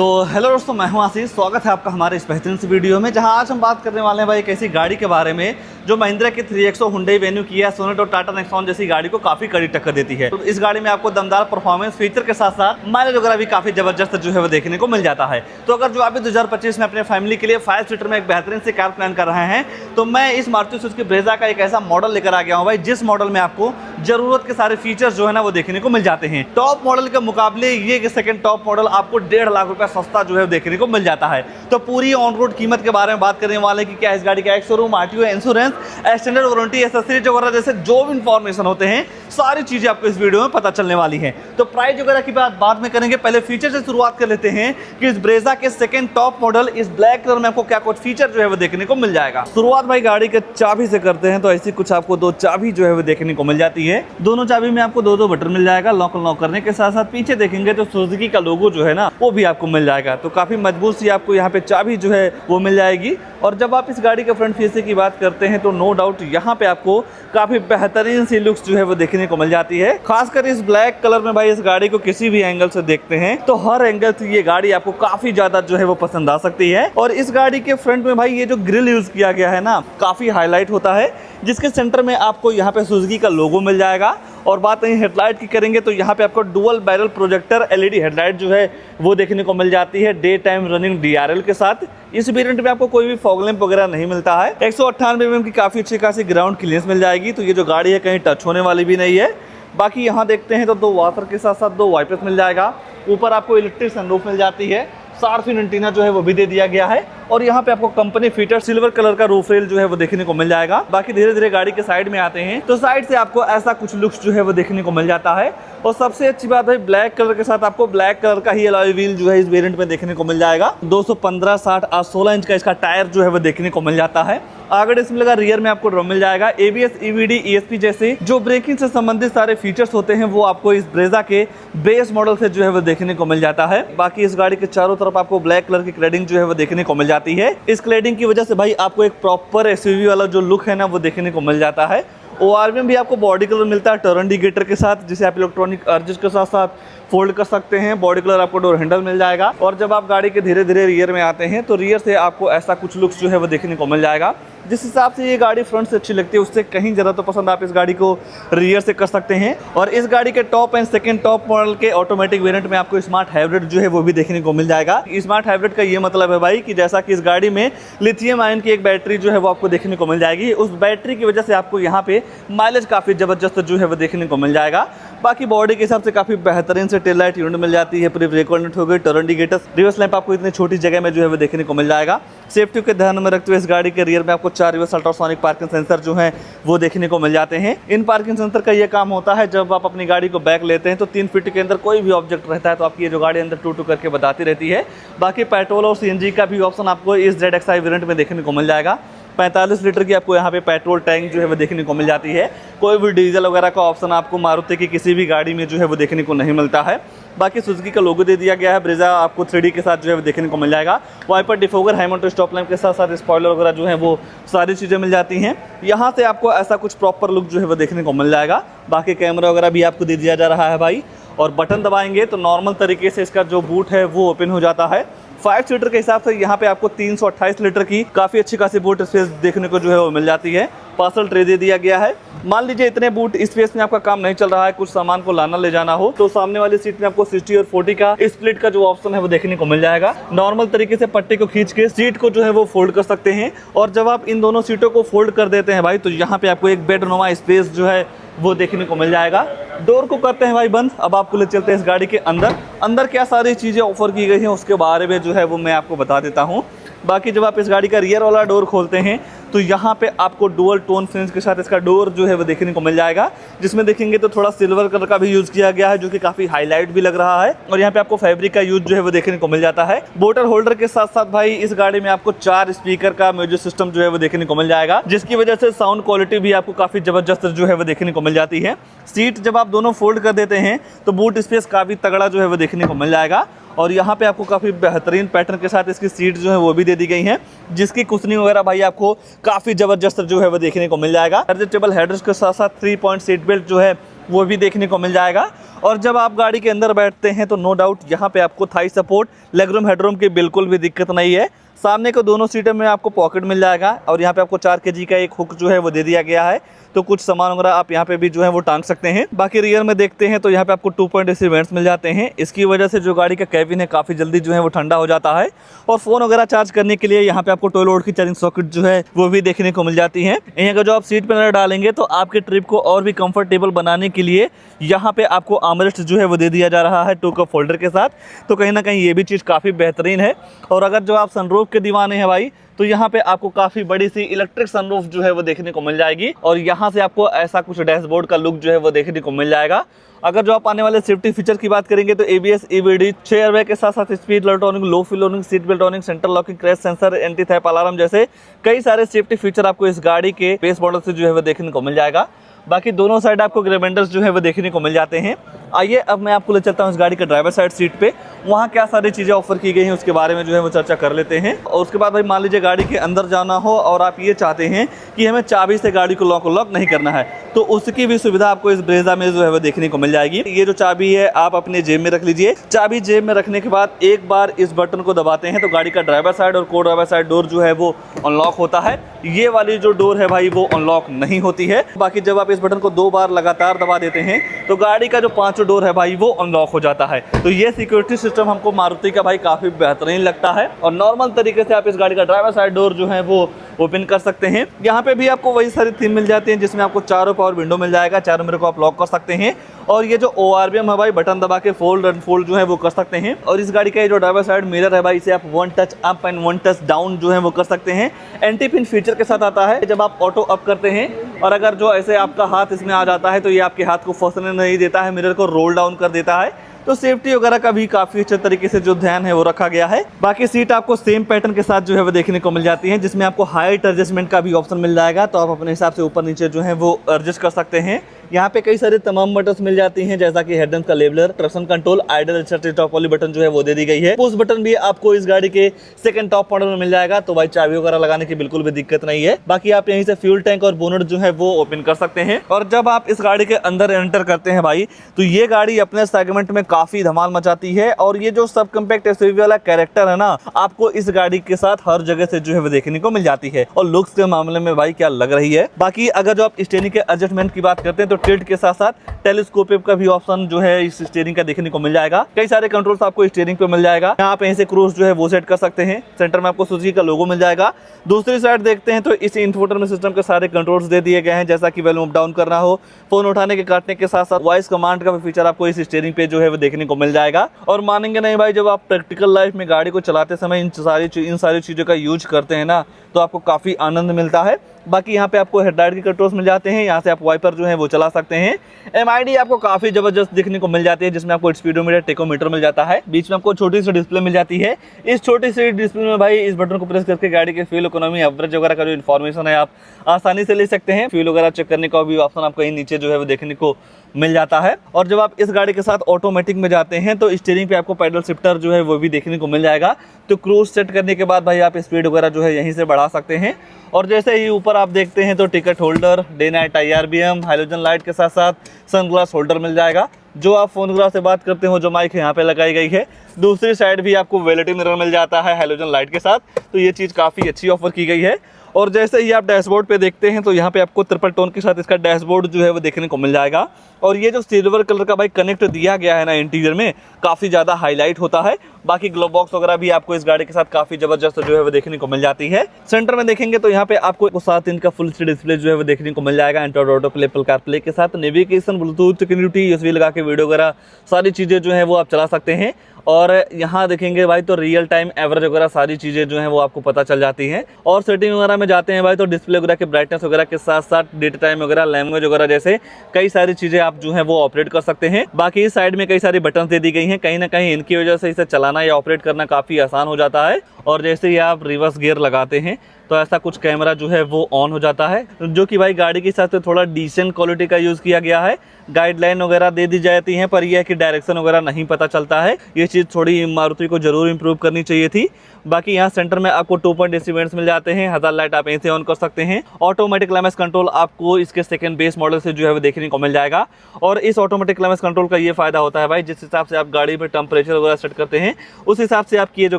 तो हेलो दोस्तों, मैं हूं आशीष। स्वागत है आपका हमारे इस बेहतरीन सी वीडियो में, जहां आज हम बात करने वाले हैं भाई एक ऐसी गाड़ी के बारे में जो महिंद्रा की 3XO, हुंडई वेन्यू, किया सोनेट और टाटा नेक्सॉन जैसी गाड़ी को काफी कड़ी टक्कर देती है। तो इस गाड़ी में आपको दमदार परफॉर्मेंस फीचर के साथ साथ माइलेज वगैरह भी काफी जबरदस्त जो है वो देखने को मिल जाता है। तो अगर जो आप 2025 में अपने फैमिली के लिए 5 सीटर में एक बेहतरीन से कार प्लान कर रहे हैं, तो मैं इस मारुति सुजुकी ब्रेजा का एक ऐसा मॉडल लेकर आ गया हूँ भाई, जिस मॉडल में आपको जरूरत के सारे फीचर्स जो है ना वो देखने को मिल जाते हैं। टॉप मॉडल के मुकाबले ये सेकंड टॉप मॉडल आपको 1.5 लाख रुपया सस्ता जो है देखने को मिल जाता है। तो पूरी ऑन रोड कीमत के बारे में बात करने वाले हैं कि क्या इस गाड़ी का showroom, RTO, insurance, extended warranty, accessories वगैरह जैसे जो भी इंफॉर्मेशन होते हैं सारी चीजें आपको इस वीडियो में पता चलने वाली हैं। तो प्राइस वगैरह की बात बाद में करेंगे, पहले फीचर से शुरुआत कर लेते हैं कि इस ब्रेजा के सेकंड टॉप मॉडल इस ब्लैक कलर में आपको क्या कुछ फीचर जो है वो देखने को मिल जाएगा। शुरुआत भाई गाड़ी के चाबी से करते हैं। तो ऐसी कुछ आपको 2 चाबी जो है वो देखने को मिल जाती है। दोनों चाबी में आपको 2 बटन मिल जाएगा। लॉक अनलॉक करने के साथ साथ पीछे देखेंगे तो सुजुकी का लोगो जो है ना वो भी आपको मिल जाएगा। तो काफी मजबूत सी आपको यहाँ पे चाबी जो है वो मिल जाएगी। और जब आप इस गाड़ी के फ्रंट फेसिंग की बात करते हैं तो नो डाउट यहाँ पे आपको काफी बेहतरीन सी लुक्स जो है वो देखने को मिल जाती है। खासकर इस ब्लैक कलर में भाई इस गाड़ी को किसी भी एंगल से देखते हैं तो हर एंगल से ये गाड़ी आपको काफी ज्यादा जो है वो पसंद आ सकती है। और इस गाड़ी के फ्रंट में भाई ये जो ग्रिल यूज किया गया है ना काफी हाईलाइट होता है, जिसके सेंटर में आपको यहाँ पे सुजुकी का लोगो मिल जाएगा। और बात नहीं हेडलाइट की करेंगे तो यहाँ पे आपको dual barrel projector LED headlight जो है वो देखने को मिल जाती है, डे टाइम रनिंग डीआरएल के साथ। इस वेरिएंट में आपको कोई भी फॉग लैंप वगैरह नहीं मिलता है। 198 mm की काफी अच्छी खासी ग्राउंड क्लियरेंस मिल जाएगी। तो ये जो गाड़ी है कहीं टच होने वाली भी नहीं है। बाकी यहाँ देखते हैं तो 2 वाशर के साथ साथ 2 वाइपर्स मिल जाएगा। ऊपर आपको इलेक्ट्रिक सनरूफ मिल जाती है। शार्प एंटीना जो है वो भी दे दिया गया है। और यहाँ पे आपको कंपनी फीटर सिल्वर कलर का रूफ रेल जो है वो देखने को मिल जाएगा। बाकी धीरे धीरे गाड़ी के साइड में आते हैं तो साइड से आपको ऐसा कुछ लुक्स जो है वो देखने को मिल जाता है। और सबसे अच्छी बात है ब्लैक कलर के साथ आपको ब्लैक कलर का ही अलॉय व्हील जो है इस वेरिएंट में देखने को मिल जाएगा। 215, 60 और 16 इंच का इसका टायर जो है वो देखने को मिल जाता है। आगे डिस्प्ले का रियर में आपको ड्रम मिल जाएगा। एबीएस, ईवीडी, ईएसपी जैसे जो ब्रेकिंग से संबंधित सारे फीचर्स होते हैं वो आपको इस ब्रेजा के बेस मॉडल से जो है वो देखने को मिल जाता है। बाकी इस गाड़ी के चारों तरफ आपको ब्लैक कलर की क्लैडिंग जो है वो देखने को मिल जाती है। इस क्लैडिंग की वजह से भाई आपको एक प्रॉपर एसयूवी वाला जो लुक है ना वो देखने को मिल जाता है। ओआर में भी आपको बॉडी कलर मिलता है टर्न इंडिकेटर के साथ, जिसे आप इलेक्ट्रॉनिक अर्जेस के साथ साथ फोल्ड कर सकते हैं। बॉडी कलर आपको डोर हैंडल मिल जाएगा। और जब आप गाड़ी के धीरे धीरे रियर में आते हैं तो रियर से आपको ऐसा कुछ लुक्स जो है वो देखने को मिल जाएगा। जिस हिसाब से ये गाड़ी फ्रंट से अच्छी लगती है उससे कहीं ज़्यादा तो पसंद आप इस गाड़ी को रियर से कर सकते हैं। और इस गाड़ी के top and second top model के ऑटोमेटिक वेरिएंट में आपको स्मार्ट हाइब्रिड जो है वो भी देखने को मिल जाएगा। स्मार्ट हाइब्रिड का ये मतलब है भाई कि जैसा कि इस गाड़ी में लिथियम आयन की एक बैटरी जो है वो आपको देखने को मिल जाएगी। उस बैटरी की वजह से आपको यहाँ पे माइलेज काफ़ी ज़बरदस्त जो है वो देखने को मिल जाएगा। बाकी बॉडी के हिसाब से काफ़ी बेहतरीन से टेल लाइट यूनिट मिल जाती है। पूरी ब्रेक यूनिट हो गई, टर्न इंडिकेटर्स, रिवर्स लैंप आपको इतनी छोटी जगह में जो है वो देखने को मिल जाएगा। सेफ्टी के ध्यान में रखते हुए इस गाड़ी के रियर में आपको 4 रिवर्स अल्ट्रासोनिक पार्किंग सेंसर जो हैं वो देखने को मिल जाते हैं। इन पार्किंग सेंसर का ये काम होता है जब आप अपनी गाड़ी को बैक लेते हैं तो 3 फीट के अंदर कोई भी ऑब्जेक्ट रहता है तो आपकी ये जो गाड़ी अंदर टू करके बताती रहती है। बाकी पेट्रोल और सीएनजी का भी ऑप्शन आपको इस ZXi वेरिएंट में देखने को मिल जाएगा। 45 लीटर की आपको यहाँ पे पेट्रोल टैंक जो है वो देखने को मिल जाती है। कोई भी डीजल वगैरह का ऑप्शन आपको मारुति की किसी भी गाड़ी में जो है वो देखने को नहीं मिलता है। बाकी सुजुकी का लोगो दे दिया गया है। ब्रेजा आपको 3D के साथ जो है वो देखने को मिल जाएगा। Wiper, defogger, high mounted stop lamp के साथ साथ स्पॉइलर वगैरह जो है वो सारी चीज़ें मिल जाती हैं। यहाँ से आपको ऐसा कुछ प्रॉपर लुक जो है वो देखने को मिल जाएगा। बाकी कैमरा वगैरह भी आपको दे दिया जा रहा है भाई। और बटन दबाएंगे तो नॉर्मल तरीके से इसका जो बूट है वो ओपन हो जाता है। 5 सीटर के हिसाब से यहाँ पे आपको 328 लीटर की काफ़ी अच्छी खासी बूट स्पेस देखने को जो है वो मिल जाती है। पार्सल ट्रे दे दिया गया है। मान लीजिए इतने बूट स्पेस में आपका काम नहीं चल रहा है, कुछ सामान को लाना ले जाना हो तो सामने वाली सीट में आपको 60 और 40 का स्प्लिट का जो ऑप्शन है वो देखने को मिल जाएगा। नॉर्मल तरीके से पट्टी को खींच के सीट को जो है वो फोल्ड कर सकते हैं। और जब आप इन दोनों सीटों को फोल्ड कर देते हैं भाई तो यहाँ पे आपको एक बेडनुमा स्पेस जो है वो देखने को मिल जाएगा। डोर को करते हैं भाई बंद। अब आपको ले चलते हैं इस गाड़ी के अंदर क्या सारी चीज़ें ऑफर की गई हैं उसके बारे में जो है वो मैं आपको बता देता हूँ। बाकी जब आप इस गाड़ी का रियर वाला डोर खोलते हैं तो यहाँ पे आपको डुअल टोन फिनिश के साथ इसका डोर जो है वो देखने को मिल जाएगा, जिसमें देखेंगे तो थोड़ा सिल्वर कलर का भी यूज़ किया गया है जो कि काफ़ी हाईलाइट भी लग रहा है। और यहाँ पे आपको फैब्रिक का यूज जो है वो देखने को मिल जाता है। बोटल होल्डर के साथ साथ भाई इस गाड़ी में आपको 4 स्पीकर का म्यूजिक सिस्टम जो है वो देखने को मिल जाएगा, जिसकी वजह से साउंड क्वालिटी भी आपको काफ़ी ज़बरदस्त जो है वो देखने को मिल जाती है। सीट जब आप दोनों फोल्ड कर देते हैं तो बूट स्पेस काफ़ी तगड़ा जो है वो देखने को मिल जाएगा। और यहाँ पे आपको काफ़ी बेहतरीन पैटर्न के साथ इसकी सीट जो है वो भी दे दी गई हैं, जिसकी कुशनिंग वगैरह भाई आपको काफ़ी ज़बरदस्त जो है वो देखने को मिल जाएगा। एडजस्टेबल हेडरेस्ट के साथ साथ 3 पॉइंट सीट बेल्ट जो है वो भी देखने को मिल जाएगा। और जब आप गाड़ी के अंदर बैठते हैं तो नो डाउट यहाँ पे आपको थाई सपोर्ट, लेगरूम, हेडरूम की बिल्कुल भी दिक्कत नहीं है। सामने को दोनों सीटों में आपको पॉकेट मिल जाएगा और यहाँ पे आपको 4 kg का एक हुक जो है वो दे दिया गया है, तो कुछ सामान वगैरह आप यहाँ पे भी जो है वो टांग सकते हैं। बाकी रियर में देखते हैं तो यहाँ पे आपको 2.AC वेंट्स मिल जाते हैं। इसकी वजह से जो गाड़ी का कैबिन है काफ़ी जल्दी जो है वो ठंडा हो जाता है। और फ़ोन वगैरह चार्ज करने के लिए यहाँ पे आपको 12 वोल्ट की चार्जिंग सॉकेट जो है वो भी देखने को मिल जाती है। यहाँ का जो आप सीट पर नजर डालेंगे तो आपके ट्रिप को और भी कंफर्टेबल बनाने के लिए यहाँ पे आपको आर्मरेस्ट जो है वो दे दिया जा रहा है 2 कप होल्डर के साथ, तो कहीं ना कहीं ये भी चीज़ काफ़ी बेहतरीन है। और अगर जो आप सनरूफ के दीवाने हैं भाई, तो यहाँ पे आपको काफ़ी बड़ी सी इलेक्ट्रिक सनरूफ जो है वो देखने को मिल जाएगी और यहाँ से आपको ऐसा कुछ डैशबोर्ड का लुक जो है वो देखने को मिल जाएगा। अगर जो आप आने वाले सेफ्टी फीचर की बात करेंगे तो ABS, EBD, 6 एयरबैग के साथ साथ स्पीड इलेक्ट्रॉनिक, लो fuel warning, seat belt warning, central locking, crash sensor, anti theft alarm जैसे कई सारे सेफ्टी फीचर आपको इस गाड़ी के बेस मॉडल से जो है वो देखने को मिल जाएगा। बाकी दोनों साइड आपको ग्रेवेंडर्स जो है वो देखने को मिल जाते हैं। आइए अब मैं आपको ले चलता हूँ इस गाड़ी के ड्राइवर साइड सीट पे, वहाँ क्या सारी चीज़ें ऑफर की गई हैं उसके बारे में जो है वो चर्चा कर लेते हैं। और उसके बाद भाई मान लीजिए गाड़ी के अंदर जाना हो और आप ये चाहते हैं कि हमें चाबी से गाड़ी को लॉक नहीं करना है, तो उसकी भी सुविधा आपको इस ब्रेजा में जो है वो देखने को मिल जाएगी। ये जो चाबी है आप अपने जेब में रख लीजिए। चाबी जेब में रखने के बाद एक बार इस बटन को दबाते हैं तो गाड़ी का ड्राइवर साइड और को ड्राइवर साइड डोर जो है वो अनलॉक होता है। ये वाली जो डोर है भाई वो अनलॉक नहीं होती है। बाकी जब आप इस बटन को 2 बार लगातार दबा देते हैं तो गाड़ी का जो 5 डोर है भाई वो अनलॉक हो जाता है। तो ये सिक्योरिटी सिस्टम हमको मारुति का भाई काफ़ी बेहतरीन लगता है। और नॉर्मल तरीके से आप इस गाड़ी का ड्राइवर साइड डोर जो है वो ओपन कर सकते हैं। यहाँ पे भी आपको वही सारी थीम मिल जाती है जिसमें आपको चारों पावर विंडो मिल जाएगा, चारों मिरर को आप लॉक कर सकते हैं। और ये जो ORVM है भाई, बटन दबा के फोल्ड अनफोल्ड जो है वो कर सकते हैं। और इस गाड़ी का ये जो ड्राइवर साइड मिरर है भाई, इसे आप 1 touch up and 1 touch down जो है वो कर सकते हैं। एंटी पिन फीचर के साथ आता है। जब आप ऑटो अप करते हैं और अगर जो ऐसे आपका हाथ इसमें आ जाता है तो ये आपके हाथ को फंसने नहीं देता है, मिरर को रोल डाउन कर देता है। तो सेफ्टी वगैरह का भी काफ़ी अच्छे तरीके से जो ध्यान है वो रखा गया है। बाकी सीट आपको सेम पैटर्न के साथ जो है वो देखने को मिल जाती है, जिसमें आपको हाइट एडजस्टमेंट का भी ऑप्शन मिल जाएगा, तो आप अपने हिसाब से ऊपर नीचे जो है वो एडजस्ट कर सकते हैं। यहाँ पे कई सारे तमाम बटन्स मिल जाती हैं, जैसा कि हेडलैम्प का leveller, traction control, idle adjust top वाली बटन जो है वो दे दी गई है। पुश बटन भी आपको इस गाड़ी के सेकंड टॉप मॉडल में मिल जाएगा, तो भाई चाबी वगैरह लगाने की बिल्कुल भी दिक्कत नहीं है। बाकी आप यहीं से फ्यूल टैंक और बोनट जो है वो ओपन कर सकते हैं। और जब आप इस गाड़ी के अंदर एंटर करते हैं भाई, तो ये गाड़ी अपने सेगमेंट में काफी धमाल मचाती है। और ये जो सब कम्पैक्ट एसयूवी वाला कैरेक्टर है ना, आपको इस गाड़ी के साथ हर जगह से जो है वो देखने को मिल जाती है। और लुक्स के मामले में भाई क्या लग रही है। बाकी अगर जो आप स्टीयरिंग के एडजस्टमेंट की बात करते हैं तो टिल्ट के साथ साथ टेलीस्कोपिक का भी ऑप्शन जो है इस स्टीयरिंग का देखने को मिल जाएगा। कई सारे कंट्रोल्स आपको स्टीयरिंग पे मिल जाएगा। यहाँ पे ऐसे क्रूज जो है वो सेट कर सकते हैं। सेंटर में आपको सुजुकी का लोगो मिल जाएगा। दूसरी साइड देखते हैं तो इस इंफोटेनमेंट सिस्टम के सारे कंट्रोल्स दे दिए गए हैं, जैसा कि वॉल्यूम अप डाउन करना हो, फोन उठाने के काटने के साथ साथ वॉइस कमांड का भी फीचर आपको इस स्टीयरिंग पे जो है वो देखने को मिल जाएगा। और मानेंगे नहीं भाई, जब आप प्रैक्टिकल लाइफ में गाड़ी को चलाते समय इन सारी चीज़ों का यूज करते हैं ना, तो आपको काफ़ी आनंद मिलता है। बाकी यहाँ पे आपको हेडलाइट के कंट्रोल्स मिल जाते हैं। यहाँ से आप वाइपर जो है वो चला सकते हैं। MID आपको काफ़ी ज़बरदस्त दिखने को मिल जाती है, जिसमें आपको स्पीडोमीटर, टेकोमीटर मिल जाता है। बीच में आपको छोटी सी डिस्प्ले मिल जाती है। इस छोटी सी डिस्प्ले में भाई इस बटन को प्रेस करके गाड़ी के फ्यूल इकोनॉमी, एवरेज वगैरह का जो इन्फॉर्मेशन है आप आसानी से ले सकते हैं। फ्यूल वगैरह चेक करने का भी ऑप्शन आपको कहीं नीचे जो है वो देखने को मिल जाता है। और जब आप इस गाड़ी के साथ ऑटोमेटिक में जाते हैं तो स्टीयरिंग पे आपको पैडल शिफ्टर जो है वो भी देखने को मिल जाएगा। तो क्रूज सेट करने के बाद भाई आप स्पीड वगैरह जो है यहीं से बढ़ा सकते हैं। और जैसे ही ऊपर आप देखते हैं तो ticket holder, day night IRBM, halogen light के साथ साथ सनग्लास होल्डर मिल जाएगा। जो आप फोन वगैरह से बात करते हो, जो माइक यहाँ पे लगाई गई है। दूसरी साइड भी आपको वैनिटी मिरर मिल जाता है हाइलोजन लाइट के साथ, तो ये चीज़ काफ़ी अच्छी ऑफर की गई है। और जैसे ही आप डैशबोर्ड पे देखते हैं तो यहाँ पे आपको ट्रिपल टोन के साथ इसका डैशबोर्ड जो है वो देखने को मिल जाएगा। और ये जो सिल्वर कलर का भाई कनेक्ट दिया गया है ना इंटीरियर में, काफ़ी ज़्यादा हाईलाइट होता है। बाकी ग्लो बॉक्स वगैरह भी आपको इस गाड़ी के साथ काफ़ी ज़बरदस्त जो है वो देखने को मिल जाती है। सेंटर में देखेंगे तो यहाँ पे आपको 7 इंच का फुल डिस्प्ले जो है वो देखने को मिल जाएगा। Android auto play, Apple CarPlay के साथ नेविगेशन, ब्लूटूथ कनेक्टिविटी, USB लगा के वीडियो वगैरह सारी चीज़ें जो है वो आप चला सकते हैं। और यहाँ देखेंगे भाई तो रियल टाइम एवरेज वगैरह सारी चीज़ें जो हैं वो आपको पता चल जाती हैं। और सेटिंग वगैरह में जाते हैं भाई तो डिस्प्ले वगैरह के ब्राइटनेस वगैरह के साथ साथ डेट टाइम वगैरह, लैंग्वेज वगैरह जैसे कई सारी चीज़ें आप जो हैं वो ऑपरेट कर सकते हैं। बाकी इस साइड में कई सारी बटन दे दी गई हैं, कहीं ना कहीं इनकी वजह से इसे चलाना या ऑपरेट करना काफ़ी आसान हो जाता है। और जैसे ही आप रिवर्स गियर लगाते हैं तो ऐसा कुछ कैमरा जो है वो ऑन हो जाता है, जो कि भाई गाड़ी के हिसाब से थोड़ा डिसेंट क्वालिटी का यूज़ किया गया है। गाइडलाइन वगैरह दे दी जाती हैं, पर यह है कि डायरेक्शन वगैरह नहीं पता चलता है। ये चीज़ थोड़ी मारुति को ज़रूर इंप्रूव करनी चाहिए थी। बाकी यहाँ सेंटर में आपको 2 पॉइंट इंस्ट्रूमेंट्स मिल जाते हैं। हज़ार लाइट आप यहीं से ऑन कर सकते हैं। ऑटोमेटिक क्लाइमेक्स कंट्रोल आपको इसके सेकंड बेस मॉडल से जो है वो देखने को मिल जाएगा। और इस ऑटोमेटिक क्लाइमेक्स कंट्रोल का ये फायदा होता है भाई, जिस हिसाब से आप गाड़ी में टेम्परेचर वगैरह सेट करते हैं उस हिसाब से आपकी ये जो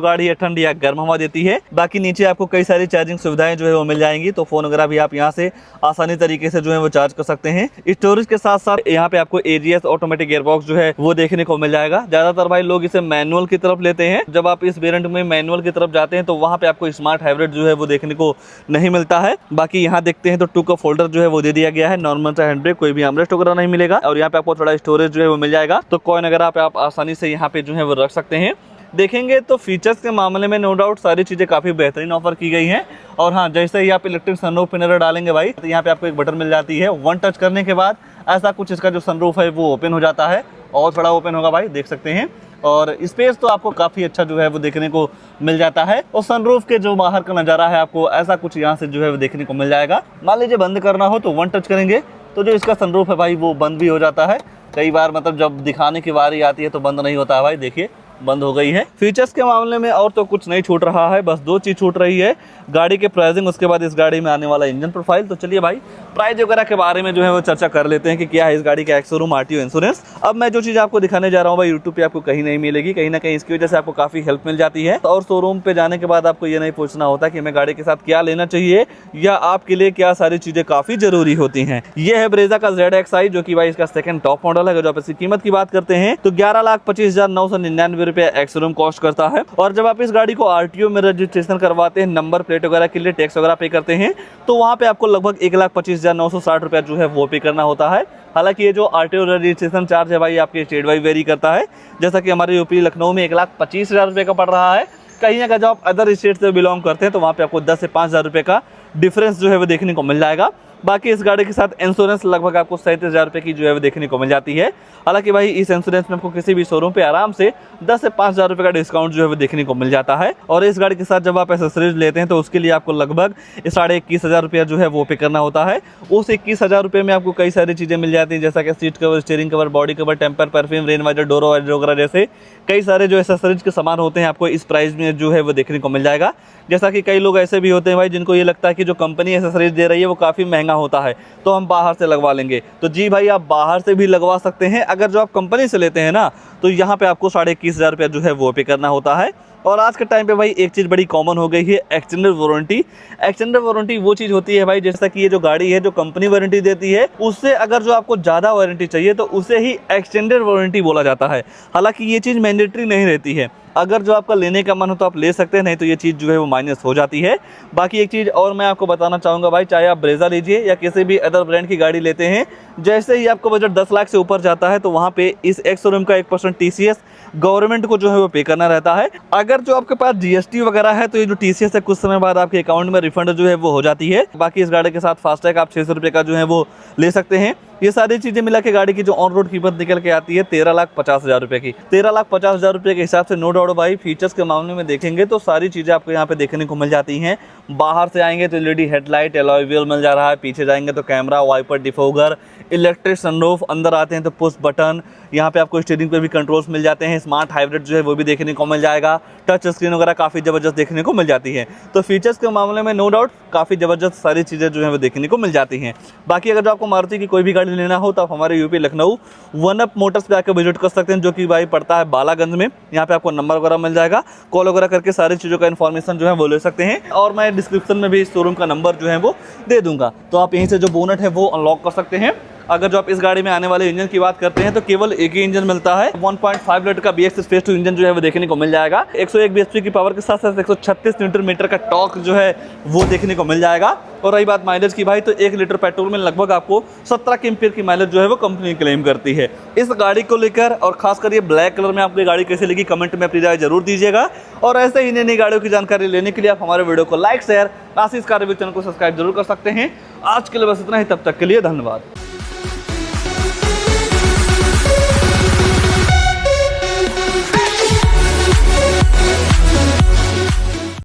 गाड़ी है ठंडी या गर्म हवा देती है। बाकी नीचे आपको कई सारी चार्जिंग सुविधाएं जो है वो मिल जाएंगी, तो फोन वगैरह भी आप यहाँ से आसानी तरीके से जो है वो चार्ज कर सकते हैं। स्टोरेज के साथ साथ यहाँ पे आपको AGS ऑटोमेटिक गियरबॉक्स जो है वो देखने को मिल जाएगा। ज्यादातर भाई लोग इसे मैनुअल की तरफ लेते हैं। जब आप इस वेरिएंट में मैनुअल की तरफ जाते हैं तो वहाँ पे आपको स्मार्ट हाइब्रिड जो है वो देखने को नहीं मिलता है। बाकी यहाँ देखते हैं तो 2 कप होल्डर जो है वो दे दिया गया है। नॉर्मल सा हैंड ब्रेक, कोई भी आर्मरेस्ट वगैरह नहीं मिलेगा। और यहाँ पे आपको थोड़ा स्टोरेज जो है वो मिल जाएगा, तो कॉइन वगैरह पे आप आसानी से यहाँ पे जो है वो रख सकते हैं। देखेंगे तो फीचर्स के मामले में नो डाउट सारी चीज़ें काफ़ी बेहतरीन ऑफर की गई हैं। और हाँ, जैसे ही आप इलेक्ट्रिक सनरूफ पिनर डालेंगे भाई, तो यहाँ पे आपको एक बटन मिल जाती है। 1 टच करने के बाद ऐसा कुछ इसका जो सनरूफ है वो ओपन हो जाता है, और थोड़ा ओपन होगा भाई, देख सकते हैं। और स्पेस तो आपको काफ़ी अच्छा जो है वो देखने को मिल जाता है। और सनरूफ के जो बाहर का नज़ारा है आपको ऐसा कुछ यहाँ से जो है वो देखने को मिल जाएगा। मान लीजिए बंद करना हो तो 1 टच करेंगे तो जो इसका सनरूफ है भाई वो बंद भी हो जाता है। कई बार मतलब जब दिखाने की बारी आती है तो बंद नहीं होता है भाई, देखिए बंद हो गई है। फीचर्स के मामले में और तो कुछ नहीं छूट रहा है, बस 2 चीज़ छूट रही है, गाड़ी के प्राइसिंग, उसके बाद इस गाड़ी में आने वाला इंजन प्रोफाइल। तो चलिए भाई प्राइस वगैरह के बारे में जो है वो चर्चा कर लेते हैं कि क्या है इस गाड़ी का एक्स-शोरूम RTO इंश्योरेंस। अब मैं जो चीज़ आपको दिखाने जा रहा हूँ भाई यूट्यूब पे आपको कहीं नहीं मिलेगी, कहीं ना कहीं इसकी वजह से आपको काफ़ी हेल्प मिल जाती है। और शोरूम पे जाने के बाद आपको ये नहीं पूछना होता कि हमें गाड़ी के साथ क्या लेना चाहिए या आपके लिए क्या सारी चीज़ें काफ़ी ज़रूरी होती हैं। ये है ब्रेजा का ZXi, जो कि भाई इसका सेकंड टॉप मॉडल है। जो आप इसकी कीमत की बात करते हैं तो 11,25,999 रुपये एक्स-शोरूम कॉस्ट करता है। और जब आप इस गाड़ी को RTO में रजिस्ट्रेशन करवाते हैं, नंबर प्लेट वगैरह के लिए टैक्स वगैरह पे करते हैं, तो वहाँ पे आपको लगभग 1,25,960 रुपया जो है वो पे करना होता है। हालांकि ये जो RTO रजिस्ट्रेशन चार्ज है भाई आपके स्टेट वाइज वेरी करता है। जैसा कि हमारे यूपी लखनऊ में 1,25,000 रुपये का पड़ रहा है। कहीं अगर जो आप अदर स्टेट से बिलोंग करते हैं तो वहाँ पे आपको 10 से 5,000 रुपये का डिफरेंस जो है वो देखने को मिल जाएगा। बाकी इस गाड़ी के साथ इंश्योरेंस लगभग आपको 37,000 रुपये की जो है वो देखने को मिल जाती है। हालांकि भाई इस इंश्योरेंस में आपको किसी भी शोरूम पे आराम से 10 से 5,000 रुपये का डिस्काउंट जो है वो देखने को मिल जाता है। और इस गाड़ी के साथ जब आप एसेसरीज लेते हैं तो उसके लिए आपको लगभग 21,500 रुपया जो है वो पे करना होता है। उस 21,000 रुपये में आपको कई सारी चीज़ें मिल जाती हैं, जैसा कि seat cover, steering cover, body cover, temper, perfume, rain visor, door visor वगैरह जैसे कई सारे जो एसेसरीज के सामान होते हैं आपको इस प्राइस में जो है वो देखने को मिल जाएगा। जैसा कि कई लोग ऐसे भी होते हैं भाई जिनको ये लगता है कि जो कंपनी एसेसरीज दे रही है वो काफ़ी महंगा होता है, तो हम बाहर से लगवा लेंगे। तो जी भाई, आप बाहर से भी लगवा सकते हैं। अगर जो आप कंपनी से लेते हैं ना, तो यहाँ पे आपको 21,500 रुपया जो है वो पे करना होता है। और आज के टाइम पे भाई एक चीज़ बड़ी कॉमन हो गई है, एक्सटेंडेड वारंटी। एक्सटेंडेड वारंटी वो चीज़ होती है भाई, जैसा कि ये जो गाड़ी है जो कंपनी वारंटी देती है, उससे अगर जो आपको ज़्यादा वारंटी चाहिए तो उसे ही एक्सटेंडेड वारंटी बोला जाता है। हालांकि ये चीज़ मैंडेटरी नहीं रहती है। अगर जो आपका लेने का मन हो तो आप ले सकते हैं, नहीं तो ये चीज़ जो है वो माइनस हो जाती है। बाकी एक चीज़ और मैं आपको बताना चाहूँगा भाई, चाहे आप ब्रेजा लीजिए या किसी भी अदर ब्रांड की गाड़ी लेते हैं, जैसे ही आपको बजट 10 लाख से ऊपर जाता है तो वहाँ पे इस एक्स-शोरूम का 1% TCS गवर्नमेंट को जो है वो पे करना रहता है। अगर जो आपके पास GST वगैरह है तो ये जो TCS है कुछ समय बाद आपके अकाउंट में रिफंड जो है वो हो जाती है। बाकी इस गाड़ी के साथ फास्टैग आप 600 रुपये का जो है वो ले सकते हैं। ये सारी चीज़ें मिला के गाड़ी की जो ऑन रोड कीमत निकल के आती है 13,50,000 रुपये की। 13,50,000 रुपये के हिसाब से नो डाउट भाई फीचर्स के मामले में देखेंगे तो सारी चीज़ें आपको यहाँ पे देखने को मिल जाती हैं। बाहर से आएंगे तो LED हेडलाइट, अलॉय व्हील मिल जा रहा है। पीछे जाएंगे तो camera, wiper, defogger, electric sunroof. अंदर आते हैं तो पुश बटन, यहाँ पे आपको स्टीयरिंग पे भी कंट्रोल्स मिल जाते हैं। स्मार्ट हाइब्रिड जो है वो भी देखने को मिल जाएगा। टच स्क्रीन वगैरह काफ़ी ज़बरदस्त देखने को मिल जाती है। तो फीचर्स के मामले में नो डाउट काफ़ी ज़बरदस्त सारी चीज़ें जो है वो देखने को मिल जाती हैं। बाकी अगर जो आपको मारुति की कोई भी गाड़ी लेना हो तो आप हमारे UP Lucknow one up Motors पे आकर विजिट कर सकते हैं, जो कि भाई पड़ता है बालागंज में। यहाँ पे आपको नंबर वगैरह मिल जाएगा, कॉल वगैरह करके सारी चीज़ों का इन्फॉर्मेशन जो है वो ले सकते हैं। और मैं डिस्क्रिप्शन में भी इस शोरूम का नंबर जो है वो दे दूंगा, तो आप यहीं से जो बोनट है वो अनलॉक कर सकते हैं। अगर जो आप इस गाड़ी में आने वाले इंजन की बात करते हैं तो केवल एक ही इंजन मिलता है। 1.5 लीटर का BX स्पेस 2 इंजन जो है वो देखने को मिल जाएगा। 101 bhp की पावर के साथ साथ 136 न्यूटन मीटर का टॉर्क जो है वो देखने को मिल जाएगा। और रही बात माइलेज की भाई, तो 1 लीटर पेट्रोल में लगभग आपको 17 एम्पीयर की माइलेज जो है वो कंपनी क्लेम करती है। इस गाड़ी को लेकर और खासकर ये ब्लैक कलर में आपको ये गाड़ी कैसे लगी कमेंट में अपनी राय जरूर दीजिएगा। और ऐसे ही नई गाड़ियों की जानकारी लेने के लिए आप हमारे वीडियो को लाइक, शेयर, आशीष कार रिव्यू चैनल को सब्सक्राइब जरूर कर सकते हैं। आज के लिए बस इतना ही, तब तक के लिए धन्यवाद।